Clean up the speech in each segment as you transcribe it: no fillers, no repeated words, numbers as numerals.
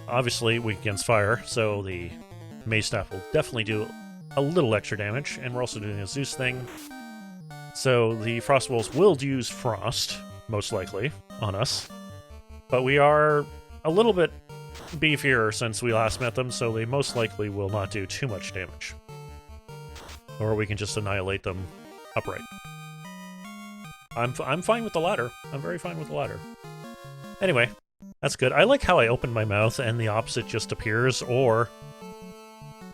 obviously weak against fire, so the Mace Staff will definitely do a little extra damage, and we're also doing a Zeus thing. So the Frost Wolves will use Frost, most likely, on us. But we are a little bit beefier since we last met them, so they most likely will not do too much damage. Or we can just annihilate them upright. I'm fine with the latter. I'm very fine with the latter. Anyway, that's good. I like how I open my mouth and the opposite just appears, or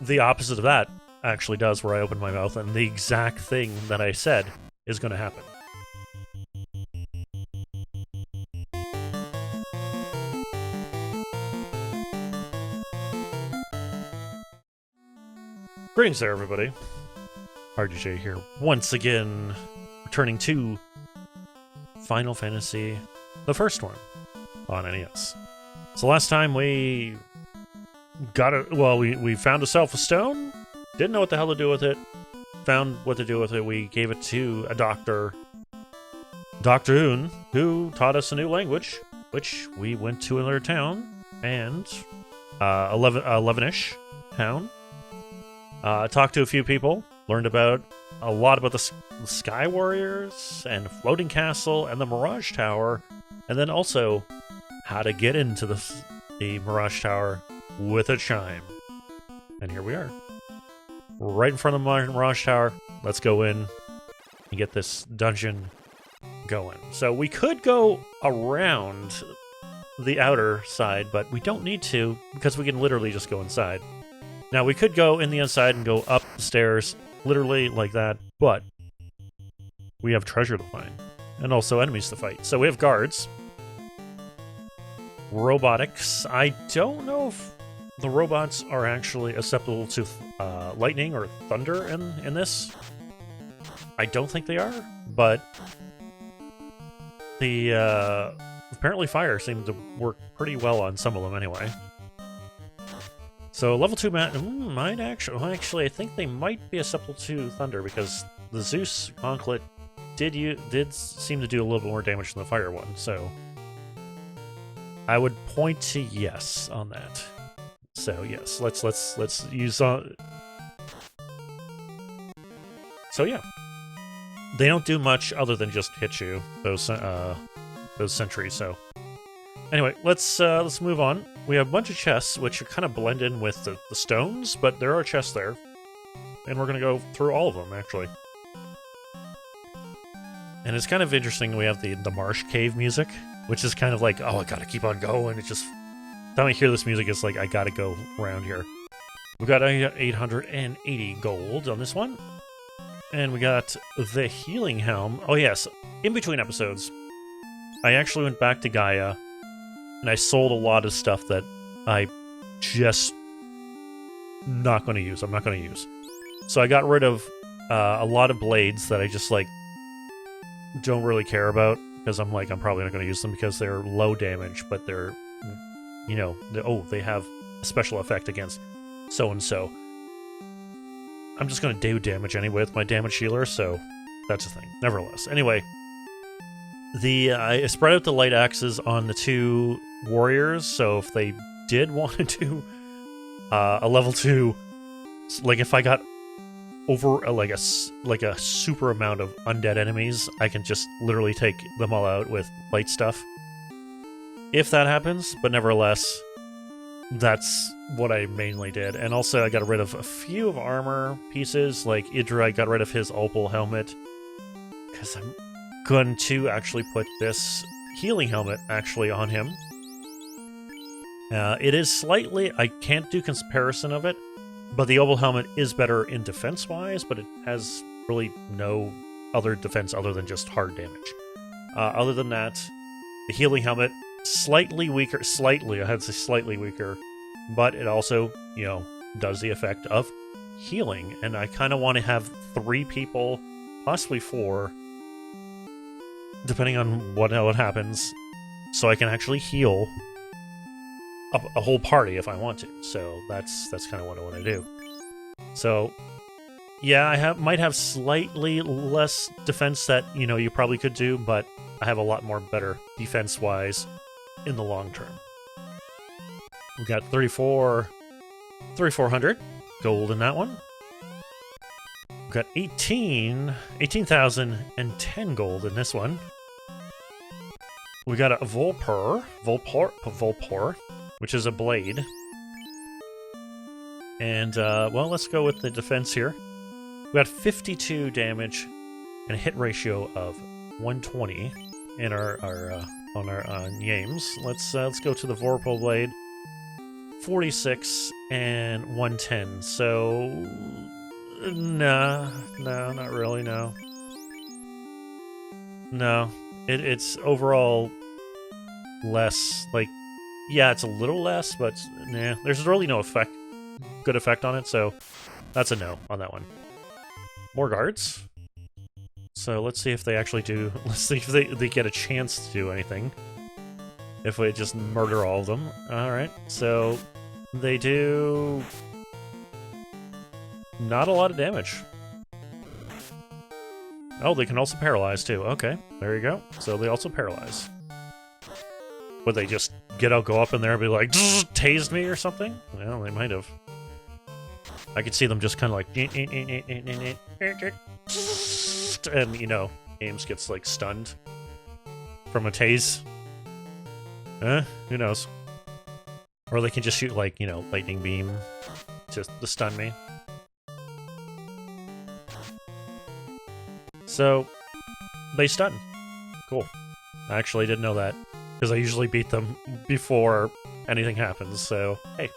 the opposite of that actually does, where I open my mouth and the exact thing that I said is going to happen. Greetings there, everybody. Hardi-Jay here, once again, returning to Final Fantasy, the first one, on NES. So last time we got it, well, we found a Self of Stone, didn't know what the hell to do with it, found what to do with it, we gave it to a doctor, Dr. Hoon, who taught us a new language, which we went to another town, and 11-ish town, talked to a few people, learned about a lot about the Sky Warriors, and Floating Castle, and the Mirage Tower, and then also how to get into the Mirage Tower with a chime. And here we are. Right in front of the Mirage Tower. Let's go in and get this dungeon going. So we could go around the outer side, but we don't need to, because we can literally just go inside. Now, we could go in the inside and go up the stairs, literally like that, but we have treasure to find, and also enemies to fight. So we have guards. Robotics. I don't know if the robots are actually acceptable to lightning or thunder in this. I don't think they are, but the apparently fire seemed to work pretty well on some of them anyway. So level 2 might actually I think they might be acceptable to thunder, because the Zeus Gauntlet did seem to do a little bit more damage than the fire one, so I would point to yes on that. So yes, let's use So yeah, they don't do much other than just hit you, those sentries. So anyway, let's move on. We have a bunch of chests which are kind of blend in with the stones, but there are chests there, and we're gonna go through all of them actually. And it's kind of interesting. We have the marsh cave music, which is kind of like, oh, I gotta keep on going. It just, time I hear this music, it's like I gotta go around here. We got 880 gold on this one, and we got the healing helm. Oh yes, in between episodes, I actually went back to Gaia, and I sold a lot of stuff that I just not going to use. I'm not going to use. So I got rid of a lot of blades that I just like don't really care about, because I'm probably not going to use them because they're low damage, but they're, you know, they have a special effect against so and so. I'm just going to do damage anyway with my damage healer, so that's the thing. Nevertheless, anyway. I spread out the light axes on the two warriors, so if they did want to do a level 2, like if I got over like a super amount of undead enemies, I can just literally take them all out with light stuff. If that happens, but nevertheless, that's what I mainly did. And also I got rid of a few of armor pieces, like Idra, I got rid of his opal helmet, because I'm going to actually put this healing helmet actually on him. It is slightly, I can't do comparison of it, but the opal helmet is better in defense wise, but it has really no other defense other than just hard damage. Other than that, the healing helmet slightly weaker, I had to say slightly weaker, but it also, you know, does the effect of healing, and I kind of want to have 3 people, possibly 4, depending on what happens, so I can actually heal a whole party if I want to. So that's kind of what I want to do. So yeah, I might have slightly less defense that, you know, you probably could do, but I have a lot more better defense-wise in the long term. We got 3,400 gold in that one. We got 18,010 gold in this one. We got a Volpor, which is a blade. And, well, let's go with the defense here. We got 52 damage and a hit ratio of 120 in our games. Let's go to the Vorpal blade. 46 and 110. So, no, not really. No. It's overall less. Like, yeah, it's a little less, but nah. There's really no good effect on it. So that's a no on that one. More guards. So let's see if they actually do. Let's see if they get a chance to do anything. If we just murder all of them. Alright, so they do not a lot of damage. Oh, they can also paralyze too. Okay, there you go. So they also paralyze. Would they just go up in there and be like, tased me or something? Well, they might have. I could see them just kind of like, and, you know, Ames gets, like, stunned from a tase. Who knows? Or they can just shoot, like, you know, lightning beam just to stun me. So, they stun. Cool. I actually didn't know that, because I usually beat them before anything happens, so, hey.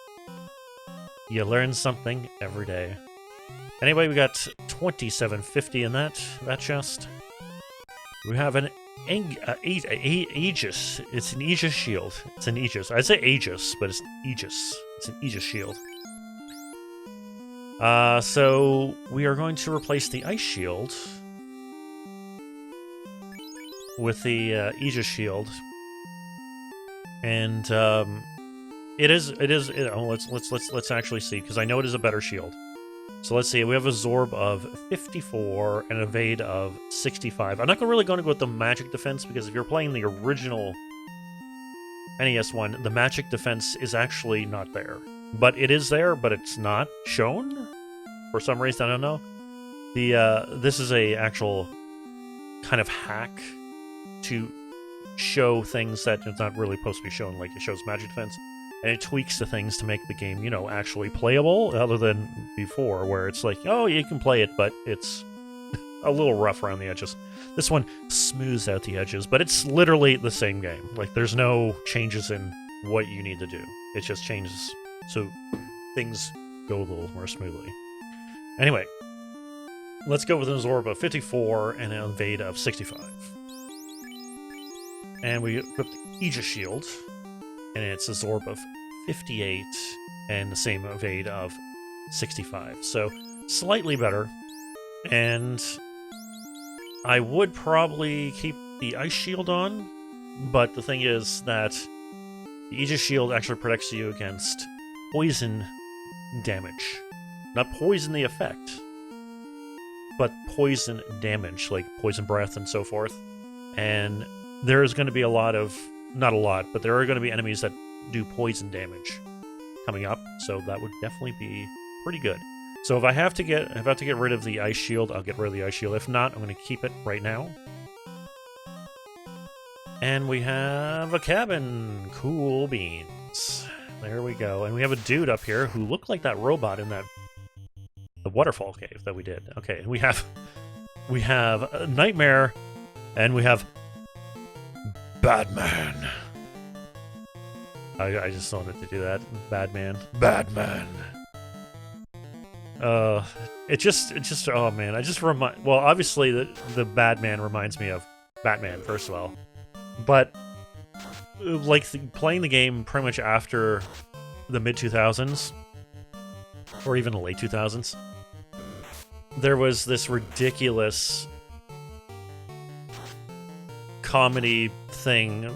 You learn something every day. Anyway, we got 2750 in that chest. We have an Aegis. It's an Aegis shield. It's an Aegis. I'd say Aegis, but it's Aegis. It's an Aegis shield. So we are going to replace the ice shield with the Aegis shield, and let's actually see, because I know it is a better shield. So let's see, we have a Zorb of 54 and an Evade of 65. I'm not really going to go with the magic defense, because if you're playing the original NES one, the magic defense is actually not there. But it is there, but it's not shown for some reason. I don't know. This is a actual kind of hack to show things that it's not really supposed to be shown. Like, it shows magic defense, and it tweaks the things to make the game, you know, actually playable, other than before, where it's like, oh, you can play it, but it's a little rough around the edges. This one smooths out the edges, but it's literally the same game. Like, there's no changes in what you need to do. It just changes so things go a little more smoothly. Anyway, let's go with an Zorb of 54 and an Evade of 65. And we equip the Aegis Shield, and it's a Zorb of 58 and the same Evade of 65. So, slightly better. And I would probably keep the Ice Shield on, but the thing is that the Aegis Shield actually protects you against poison damage. Not poison the effect, but poison damage, like poison breath and so forth. And there is going to be a lot of, not a lot, but there are going to be enemies that do poison damage coming up, so that would definitely be pretty good. So if I have to get rid of the Ice Shield, I'll get rid of the Ice Shield. If not, I'm going to keep it right now. And we have a cabin. Cool beans. There we go. And we have a dude up here who looked like that robot in the waterfall cave that we did. Okay, and we have a Nightmare, and we have Badman. I just wanted to do that. Badman. It just oh man, well, obviously the Badman reminds me of Batman, first of all. But like playing the game pretty much after the mid-2000s or even the late 2000s, there was this ridiculous comedy thing,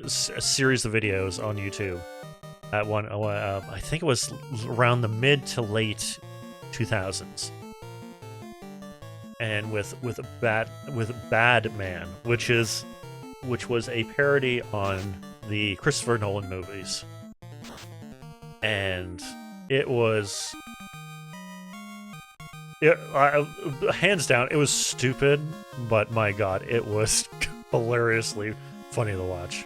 a series of videos on YouTube at one I think it was around the mid to late 2000s, and with Badman, which was a parody on the Christopher Nolan movies. and it was hands down, it was stupid, but my god, it was hilariously funny to watch.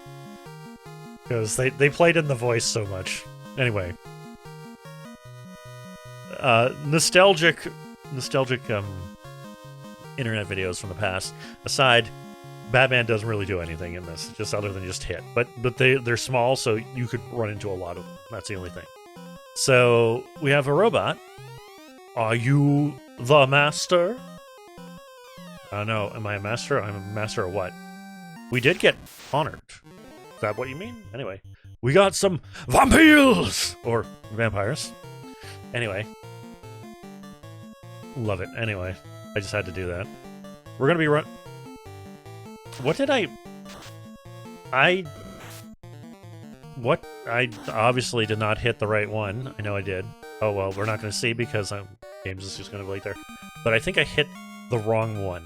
Because they played in the voice so much. Anyway. Nostalgic internet videos from the past aside, Batman doesn't really do anything in this, just other than just hit. But they're small, so you could run into a lot of them. That's the only thing. So, we have a robot. Are you the master? No, am I a master? I'm a master of what? We did get honored. Is that what you mean? Anyway. We got some vampires! Or vampires. Anyway. Love it. Anyway. I just had to do that. We're gonna be What did I obviously did not hit the right one. I know I did. Oh well, we're not gonna see because games is just gonna be like there. But I think I hit the wrong one.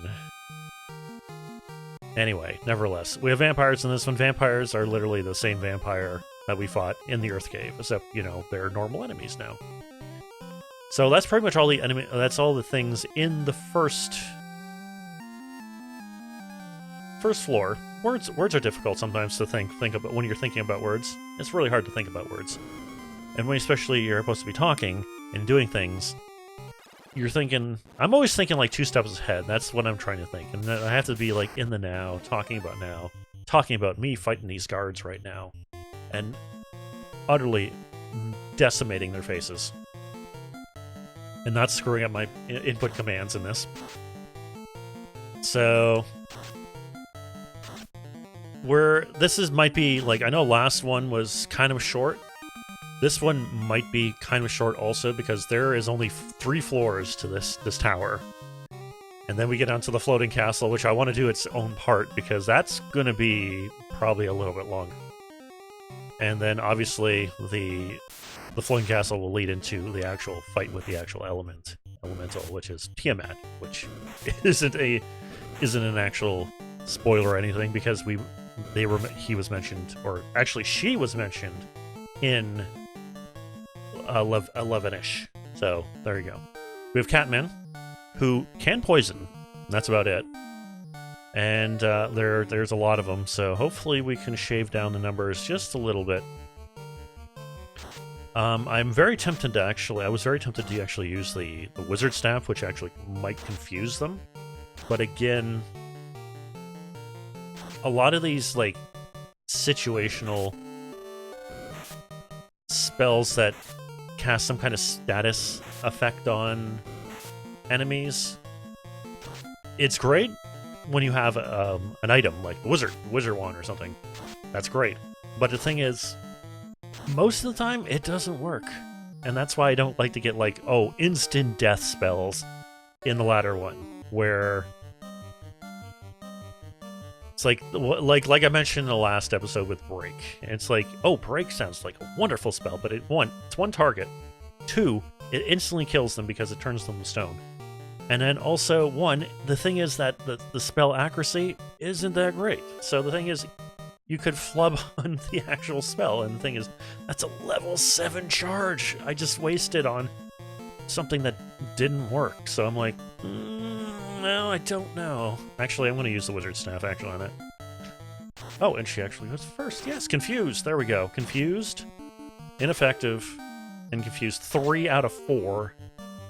Anyway, nevertheless, we have vampires in this one. Vampires are literally the same vampire that we fought in the Earth Cave, except, you know, they're normal enemies now. So that's pretty much all the that's all the things in the first floor. Words are difficult sometimes to think about when you're thinking about words. It's really hard to think about words. And when especially you're supposed to be talking and doing things, you're thinking, I'm always thinking like 2 steps ahead. That's what I'm trying to think. And I have to be like in the now, talking about me fighting these guards right now and utterly decimating their faces. And not screwing up my input commands in this. So might be like, I know last one was kind of short. This one might be kind of short also because there is only 3 floors to this tower. And then we get onto the floating castle, which I want to do its own part because that's going to be probably a little bit long. And then obviously the floating castle will lead into the actual fight with the actual elemental, which is Tiamat, which isn't an actual spoiler or anything because he was mentioned, or actually she was mentioned in 11-ish. So there you go. We have Catman, who can poison. That's about it. And there's a lot of them, so hopefully we can shave down the numbers just a little bit. I'm very tempted to I was very tempted to actually use the wizard staff, which actually might confuse them. But again, a lot of these like situational spells that cast some kind of status effect on enemies, it's great when you have an item like the wizard wand or something. That's great. But the thing is, most of the time it doesn't work. And that's why I don't like to get like, instant death spells in the latter one, where it's like I mentioned in the last episode with Break. It's like, Break sounds like a wonderful spell, but it's one target. 2, it instantly kills them because it turns them to stone. And then also, the thing is that the spell accuracy isn't that great. So the thing is, you could flub on the actual spell, and the thing is, that's a level 7 charge I just wasted on something that didn't work. So I'm like, no, I don't know. Actually, I'm going to use the wizard staff actually on it. Oh, and she actually goes first. Yes, confused. There we go. Confused, ineffective, and confused. 3 out of 4.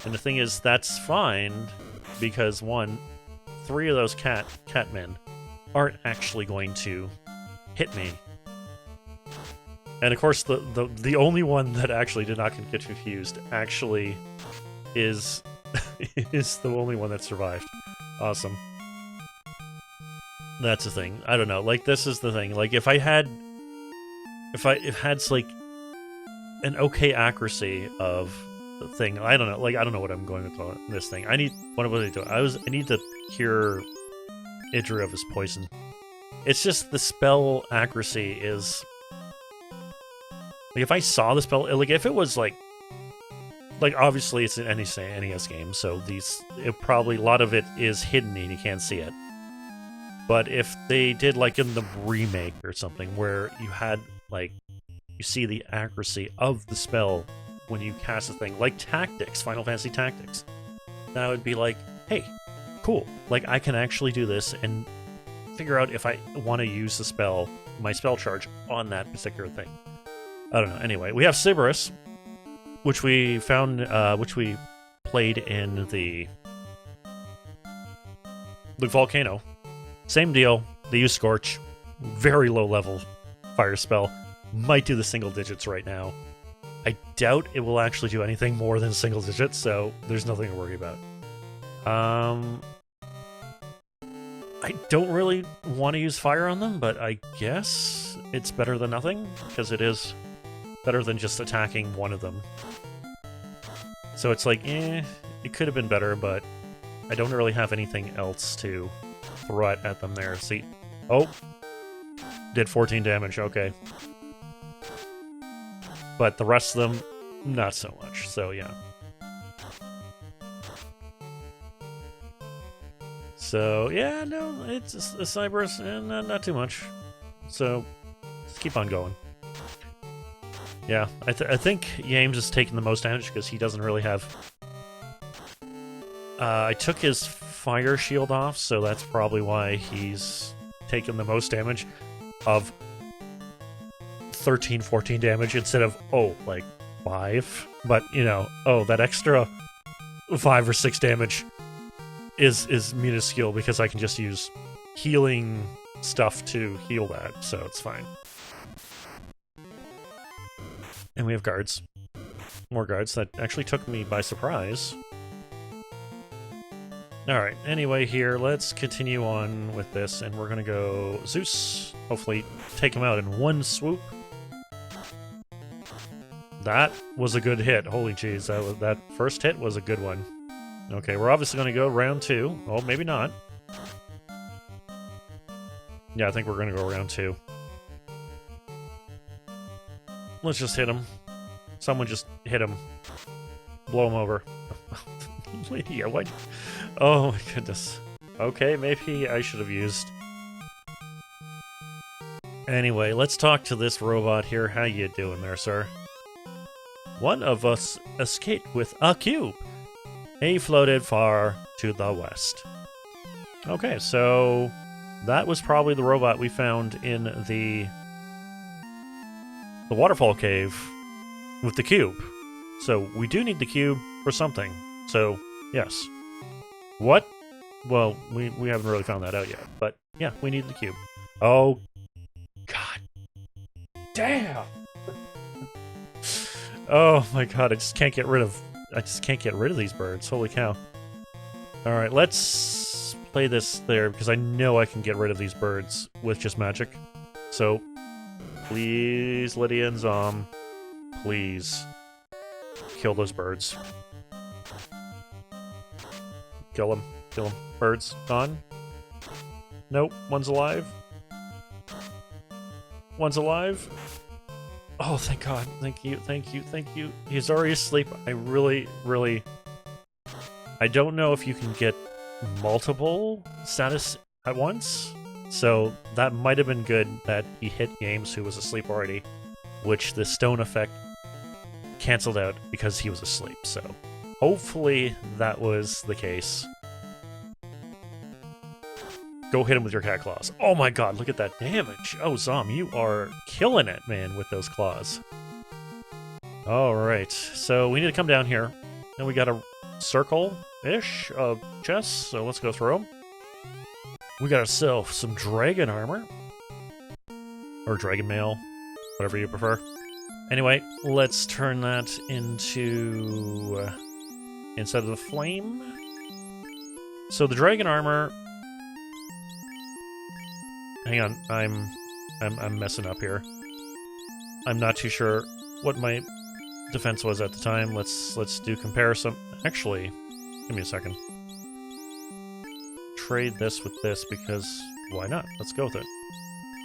And the thing is, that's fine because 3 of those catmen aren't actually going to hit me. And of course, the only one that actually did not get confused actually is is the only one that survived. Awesome. That's the thing. I don't know. Like, this is the thing. Like, if it had like an okay accuracy of the thing, I don't know. Like, I don't know what I'm going to call this thing. I need what was I doing? I need to cure Idra of his poison. It's just the spell accuracy is like, if I saw the spell, like if it was like obviously it's an NES game, so probably a lot of it is hidden and you can't see it. But if they did like in the remake or something where you you see the accuracy of the spell when you cast a thing, like Tactics, Final Fantasy Tactics. Then I would be like, hey, cool. Like, I can actually do this and figure out if I want to use the spell, my spell charge, on that particular thing. I don't know. Anyway, we have Sybaris, which we found, which we played in the volcano. Same deal. They use Scorch. Very low level fire spell. Might do the single digits right now. I doubt it will actually do anything more than single digits, so there's nothing to worry about. I don't really want to use fire on them, but I guess it's better than nothing, because it is better than just attacking one of them. So it's like, it could have been better, but I don't really have anything else to throw at them there. See? Oh! Did 14 damage, okay. But the rest of them, not so much, so yeah. So, yeah, no, it's a Sybaris, not too much. So, let's keep on going. Yeah, I think Yames is taking the most damage because he doesn't really have... I took his fire shield off, so that's probably why he's taken the most damage of 13, 14 damage instead of, like 5. But, you know, that extra 5 or 6 damage is minuscule because I can just use healing stuff to heal that, so it's fine. And we have guards. More guards. That actually took me by surprise. Alright, anyway here, let's continue on with this, and we're gonna go Zeus. Hopefully take him out in one swoop. That was a good hit. Holy jeez, that first hit was a good one. Okay, we're obviously gonna go round 2. Oh, maybe not. Yeah, I think we're gonna go round 2. Let's just hit him. Someone just hit him. Blow him over. Lydia, what? Oh my goodness. Okay, maybe I should have used... Anyway, let's talk to this robot here. How you doing there, sir? One of us escaped with a cube. He floated far to the west. Okay, so that was probably the robot we found in the waterfall cave with the cube. So we do need the cube for something. So, yes. What? Well, we haven't really found that out yet. But, yeah, we need the cube. Oh, God. Damn! Oh, my God, I just can't get rid of these birds. Holy cow. Alright, let's play this there, because I know I can get rid of these birds with just magic. So, please, Lydia and Zom, please kill those birds. Kill them. Kill them. Birds gone. Nope. One's alive. One's alive. Oh, thank God. Thank you. Thank you. Thank you. He's already asleep. I really... I don't know if you can get multiple status at once. So that might have been good that he hit Yames, who was asleep already, which the stone effect canceled out because he was asleep. So hopefully that was the case. Go hit him with your cat claws. Oh my God, look at that damage. Oh, Zom, you are killing it, man, with those claws. Alright, so we need to come down here. And we got a circle-ish of chests, so let's go through them. We got ourselves some dragon armor. Or dragon mail, whatever you prefer. Anyway, let's turn that into... instead of the flame. So the dragon armor... Hang on, I'm messing up here. I'm not too sure what my defense was at the time. Let's do comparison. Actually, give me a second. Trade this with this because why not? Let's go with it.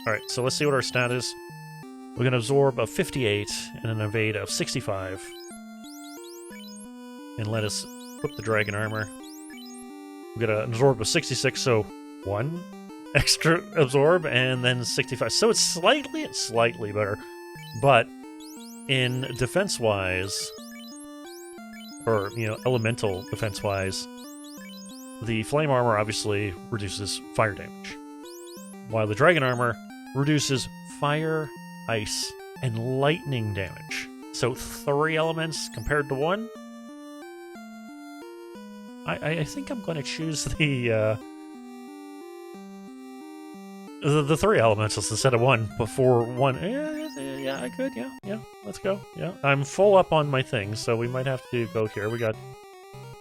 Alright, so let's see what our stat is. We're gonna absorb a 58 and an evade of 65. And let us equip the dragon armor. We got an absorb of 66, so 1 extra absorb, and then 65. So it's slightly better, but in defense-wise, or, you know, elemental defense-wise, the flame armor obviously reduces fire damage, while the dragon armor reduces fire, ice, and lightning damage. So 3 elements compared to 1. I think I'm going to choose the 3 elementals instead of 1 before 1. Yeah, I could. Yeah, let's go. Yeah, I'm full up on my things, so we might have to go here. We got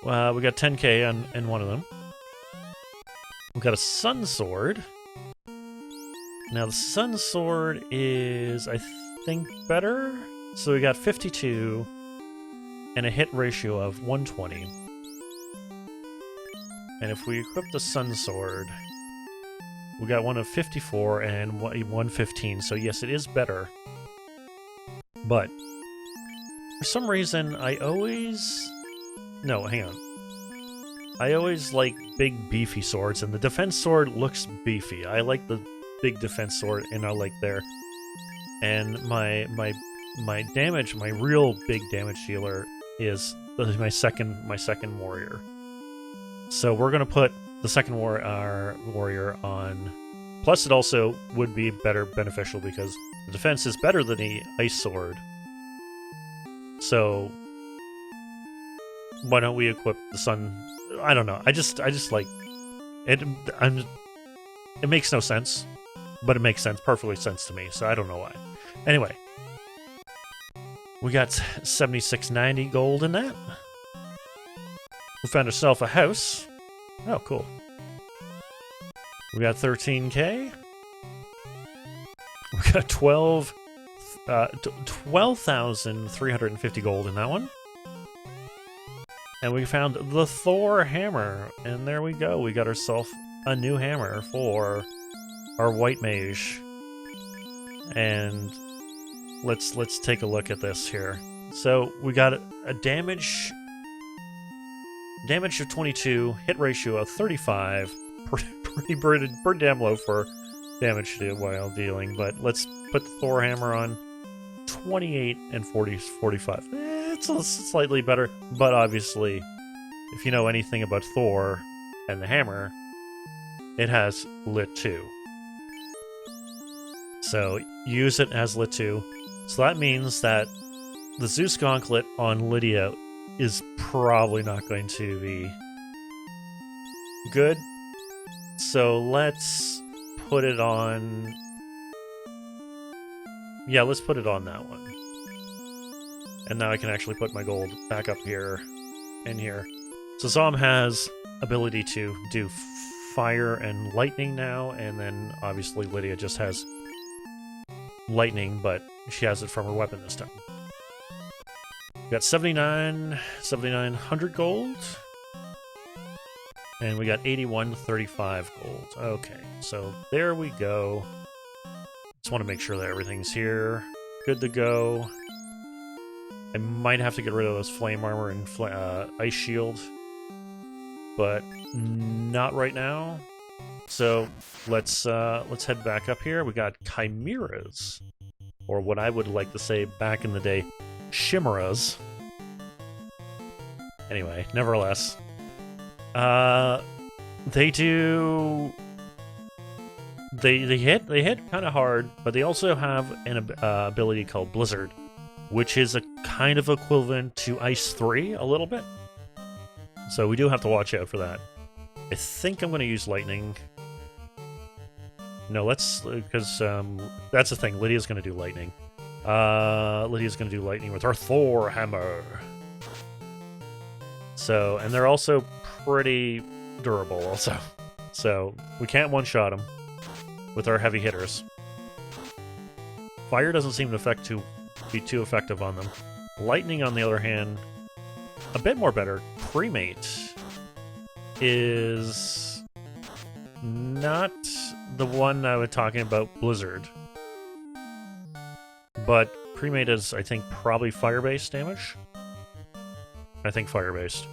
10k on one of them. We've got a sun sword. Now the sun sword is, I think, better. So we got 52 and a hit ratio of 120. And if we equip the sun sword, we got one of 54 and 115. So yes, it is better. But for some reason, I always like big beefy swords, and the defense sword looks beefy. I like the big defense sword, and I like there. And my damage, my real big damage dealer is my second warrior. So we're gonna put the second warrior on. Plus, it also would be beneficial because the defense is better than the ice sword. So why don't we equip the sun? I don't know. I just like it. It makes no sense, but it makes perfectly sense to me. So I don't know why. Anyway, we got 7690 gold in that. We found ourselves a house. Oh, cool. We got 13k. We got 12,350 gold in that one. And we found the Thor hammer. And there we go. We got ourselves a new hammer for our white mage. And let's take a look at this here. So we got a damage of 22, hit ratio of 35. Pretty damn low for damage while dealing. But let's put the Thor hammer on 28 and 45. It's slightly better, but obviously, if you know anything about Thor and the hammer, it has lit 2. So use it as lit 2. So that means that the Zeus Gauntlet on Lydia is probably not going to be good. So let's put it on. Yeah, let's put it on that one. And now I can actually put my gold back up here and here. So Zom has ability to do fire and lightning now, and then obviously Lydia just has lightning, but she has it from her weapon this time. We got 7,900 gold. And we got 8135 gold. Okay, so there we go. Just want to make sure that everything's here. Good to go. I might have to get rid of those flame armor and ice shield, but not right now. So let's head back up here. We got chimeras, or what I would like to say back in the day, chimeras. Anyway, nevertheless, they hit kind of hard, but they also have an ability called Blizzard, which is a kind of equivalent to Ice 3 a little bit. So we do have to watch out for that. I think I'm going to use Lightning. No, because that's the thing. Lydia's going to do Lightning. Lydia's going to do Lightning with her Thor hammer. So, and they're also pretty durable also. So we can't one-shot them with our heavy hitters. Fire doesn't seem to be too effective on them. Lightning, on the other hand, a bit more better. Cremate is not the one I was talking about, Blizzard. But Cremate is, I think, probably fire-based damage. I think fire-based.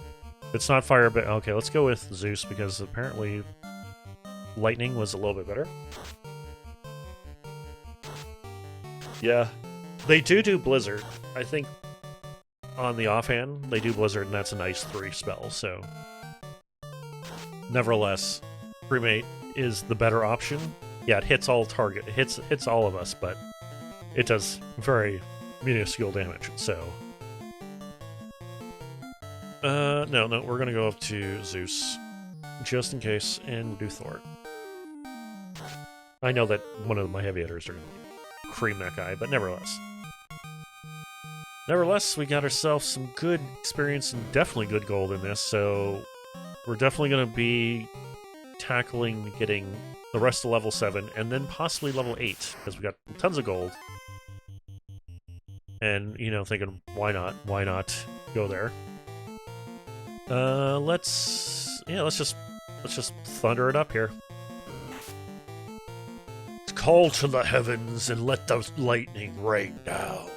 If it's not fire-based, okay, let's go with Zeus, because apparently Lightning was a little bit better. Yeah. They do Blizzard. I think on the offhand, they do Blizzard, and that's a nice 3 spell, so... Nevertheless, Cremate is the better option. Yeah, it hits all target. It hits all of us, but it does very minuscule damage, so... no, we're gonna go up to Zeus, just in case, and do Thor. I know that one of my heavy hitters are gonna cream that guy, but nevertheless. Nevertheless, we got ourselves some good experience and definitely good gold in this, so we're definitely going to be tackling getting the rest of level 7 and then possibly level 8, because we got tons of gold. And, you know, thinking, why not go there? Let's just thunder it up here. Call to the heavens and let the lightning rain down.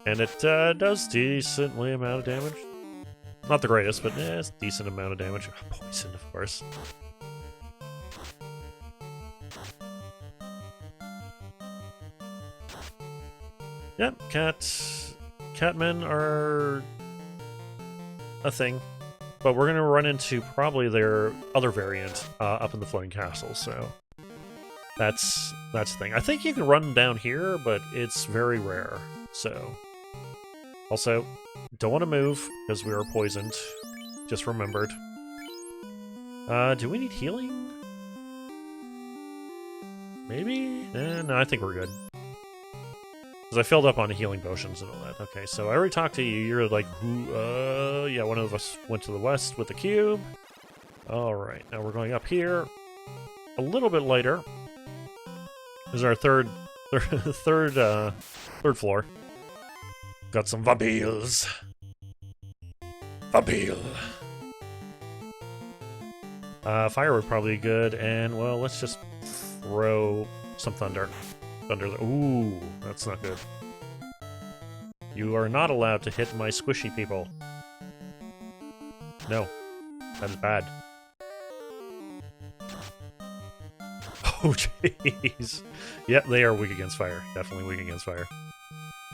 And it does decently amount of damage. Not the greatest, but it's a decent amount of damage. Poison, of course. Yep, catmen are a thing. But we're going to run into probably their other variant up in the Floating Castle, so... That's the thing. I think you can run down here, but it's very rare, so... Also, don't want to move, because we are poisoned. Just remembered. Do we need healing? Maybe? No, I think we're good. Because I filled up on the healing potions and all that. Okay, so I already talked to you. You're like, who? Yeah, one of us went to the west with the cube. Alright, now we're going up here. A little bit later. This is our third floor. Got some vampires. Vampire. Fire would probably be good, and, well, let's just throw some thunder. Ooh, that's not good. You are not allowed to hit my squishy people. No. That is bad. Oh, jeez. Yep, they are weak against fire. Definitely weak against fire.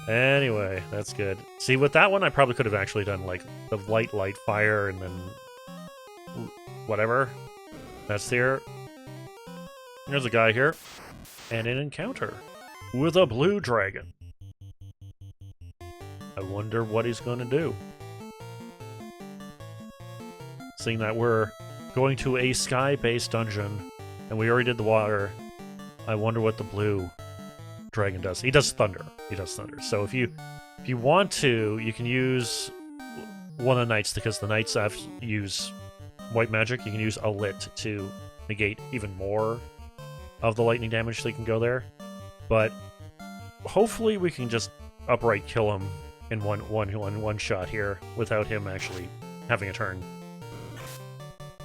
Anyway, that's good. See, with that one, I probably could have actually done, like, the light, fire, and then... whatever. That's there. There's a guy here. And an encounter. With a blue dragon. I wonder what he's going to do. Seeing that we're going to a sky-based dungeon, and we already did the water, I wonder what the blue dragon does. He does thunder. So if you want to, you can use one of the knights, because the knights have use white magic. You can use a lit to negate even more of the lightning damage that can go there. But hopefully we can just outright kill him in one shot here without him actually having a turn.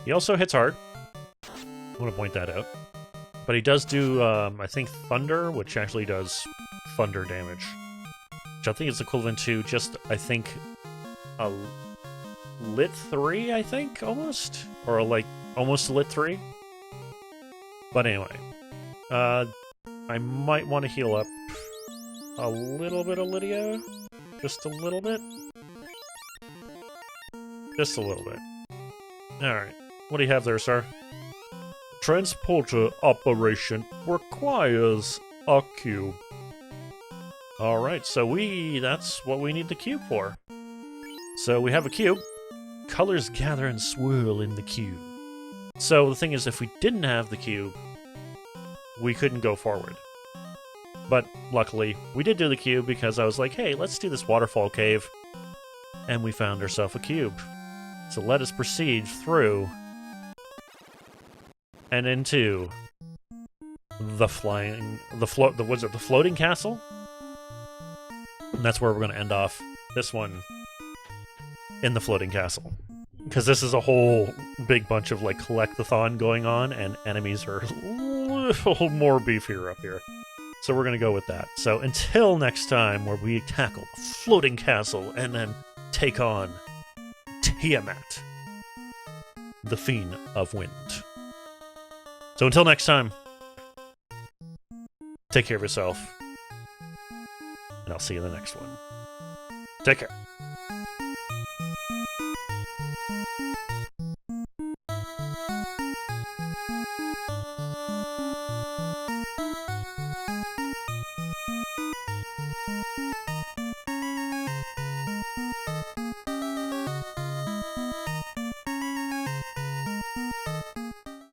He also hits hard. I want to point that out. But he does do, I think, thunder, which actually does thunder damage. Which I think is equivalent to just, I think, a lit 3, I think, almost? Or, like, almost a lit 3? But anyway. I might want to heal up a little bit of Lydia. Just a little bit. Just a little bit. Alright. What do you have there, sir? Transporter operation requires a cube. Alright, so that's what we need the cube for. So we have a cube. Colors gather and swirl in the cube. So the thing is, if we didn't have the cube, we couldn't go forward. But luckily, we did do the cube because I was like, hey, let's do this waterfall cave. And we found ourselves a cube. So let us proceed through and into the floating castle? And that's where we're going to end off this one, in the floating castle. Because this is a whole big bunch of, like, collect-a-thon going on, and enemies are a little more beefier up here. So we're going to go with that. So until next time, where we tackle the floating castle and then take on Tiamat, the Fiend of Wind. So until next time, Take care of yourself. And I'll see you in the next one. Take care.